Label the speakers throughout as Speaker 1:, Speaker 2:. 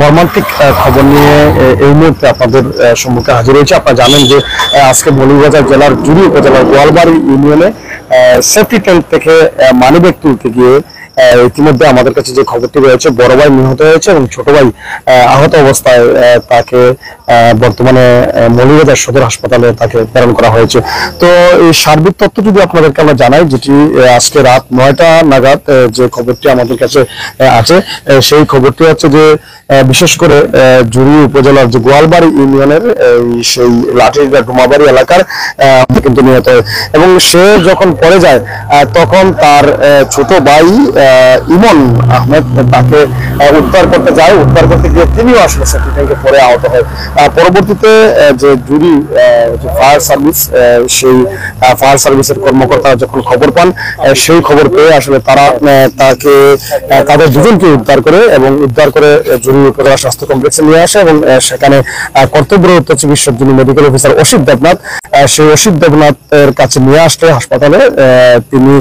Speaker 1: মর্মান্তিক খবর নিয়ে এই মুহূর্তে আপনাদের সম্মুখে হাজির হয়েছে। আপনারা জানেন যে আজকে মৌলভীবাজার জেলার জুড়ি উপজেলার গোয়ালবাড়ি ইউনিয়নে সেফটি ট্যাঙ্ক থেকে মানিব্যাগ তুলতে গিয়ে ইতিমধ্যে আমাদের কাছে যে খবরটি রয়েছে, বড় ভাই নিহত হয়েছে এবং ছোট ভাই আহত অবস্থায় তাকে বর্তমানে মৌলভীবাজার সদর হাসপাতালে তাকে প্রেরণ করা হয়েছে। তো এই সার্বিক তথ্য যদি আপনাদেরকে আমরা জানাই, যেটি আজকে রাত 9টা নাগাদ যে খবরটি আমাদের কাছে আছে, সেই খবরটি হচ্ছে যে বিশেষ করে জুড়ি উপজেলার যে গোয়ালবাড়ি ইউনিয়নের সেই লাঠিরগা ডুমাবাড়ি এলাকার কিন্তু নিহত হয় এবং সে যখন পড়ে যায় তখন তার ছোট ভাই ইমন আহমেদ তাকে উদ্ধার করতে যায়। উদ্ধার করতে গিয়ে তিনিও আসলে সেফটি ট্যাঙ্কে পড়ে আহত হয়। পরবর্তীতে যে জুড়ি ফায়ার সার্ভিস, সেই ফায়ার সার্ভিসের কর্মকর্তারা যখন খবর পান, সেই খবর পেয়ে আসলে তারা তাদের দুজনকে উদ্ধার করে এবং উদ্ধার করে জুড়ি উপজেলা স্বাস্থ্য কমপ্লেক্সে নিয়ে আসে এবং সেখানে কর্তব্যরত চিকিৎসক যিনি মেডিকেল অফিসার অসিত দেবনাথ, সেই অসিত দেবনাথের কাছে নিয়ে আসলে হাসপাতালে তিনি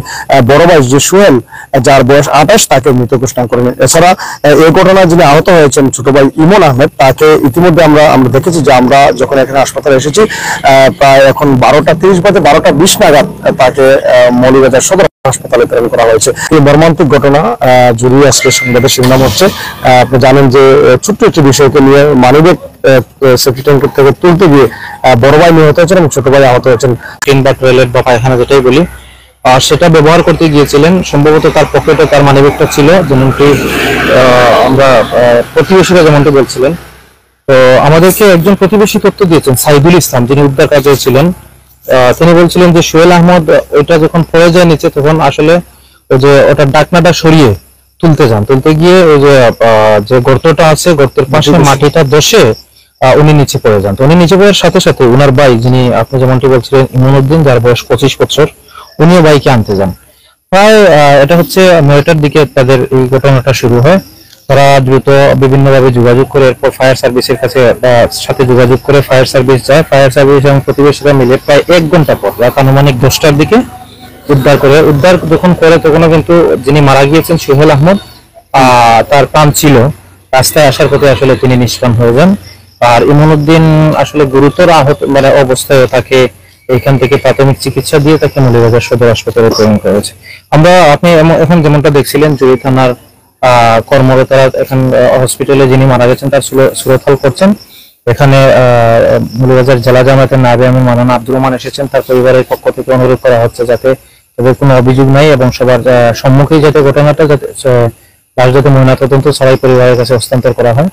Speaker 1: বড় ভাই যে সোহেল, যার বয়স 28, তাকে মৃত ঘোষণা করেন। এছাড়া এই ঘটনায় যিনি আহত হয়েছেন ছোট ভাই ইমন আহমেদ, তাকে ইতিমধ্যে আমরা দেখেছি যে আমরা যখন এখানে হাসপাতালে এসেছি প্রায় এখন 12টা 30 বাজে 12টা 20 নাগাদ তাকে মৌলভীবাজার সদর হাসপাতালে প্রেরণ করা হয়েছে। এই মর্মান্তিক ঘটনা জুড়ি আজকে সংবাদের শিরোনাম হচ্ছে। আপনি জানেন যে ছোট্ট একটি বিষয়কে নিয়ে মানিব্যাগ সেফটি ট্যাঙ্ক থেকে তুলতে গিয়ে বড় ভাই নিহত হয়েছেন এবং ছোট ভাই আহত হয়েছেন। কিংবা টয়লেট বা পায়খানা যেটাই বলি, সেটা ব্যবহার করতে গিয়েছিলেন। সম্ভবত তার পকেটে তার মানিব্যাগটা ছিল, যেমনটি আমরা প্রতিবেশীরা যেমনটি বলছিলেন। তো আমাদেরকে একজন প্রতিবেশী তথ্য দিয়েছেন, সাইদুল ইসলাম, যিনি উদ্ধার কাজে ছিলেন। তিনি বলছিলেন যে সোহেল আহমদ ওইটা যখন পড়ে যায় নিচে, তখন আসলে ওই যে ওটার ডাকনাটা সরিয়ে তুলতে গিয়ে ওই যে গর্তটা আছে, গর্তের পাশে মাটিটা দশে উনি নিচে পড়ে যান। তো উনি নিচে পড়ার সাথে সাথে উনার ভাই, যিনি আপনি যেমনটি বলছিলেন ইমনউদ্দিন, যার বয়স 25 বছর, উনিও বাইকে আনতে যান। প্রায় এটা হচ্ছে 9টার দিকে তাদের এই ঘটনাটা শুরু হয়। তারা দ্রুত বিভিন্নভাবে যোগাযোগ করে এরপর ফায়ার সার্ভিসের সাথে যোগাযোগ করে ফায়ার সার্ভিস যায়। ফায়ার সার্ভিস এবং প্রতিবেশীরা মিলে প্রায় 1 ঘন্টা পর, রাত আনুমানিক 10টার দিকে উদ্ধার যখন করে, তখনও কিন্তু যিনি মারা গিয়েছেন সোহেল আহমদ, তার প্রাণ ছিল। রাস্তায় আসার পথে আসলে তিনি নিষ্প্রাণ হয়ে যান। আর ইমনউদ্দিন আসলে গুরুতর আহত অবস্থায় তাকে এখান থেকে প্রাথমিক চিকিৎসা দিয়ে তাকে মৌলভীবাজার সদর হাসপাতালে প্রেরণ করা হয়েছে। আপনি এখন যেমনটা দেখছিলেন, জুড়ি থানার কর্মরতরা এখন হসপিটালে যিনি মারা গেছেন তার সুরতহাল করছেন। এখানে মৌলভীবাজার জেলা জামায়াতের নায়েবে আমির মাওলানা আব্দুর রহমান এসেছেন। তার পরিবারের পক্ষ থেকে অনুরোধ করা হচ্ছে যাতে তাদের কোনো অভিযোগ নাই এবং সবার সম্মুখেই যাতে ঘটনাটা যাতে ময়নাতদন্ত ছাড়াই পরিবারের কাছে হস্তান্তর করা হয়।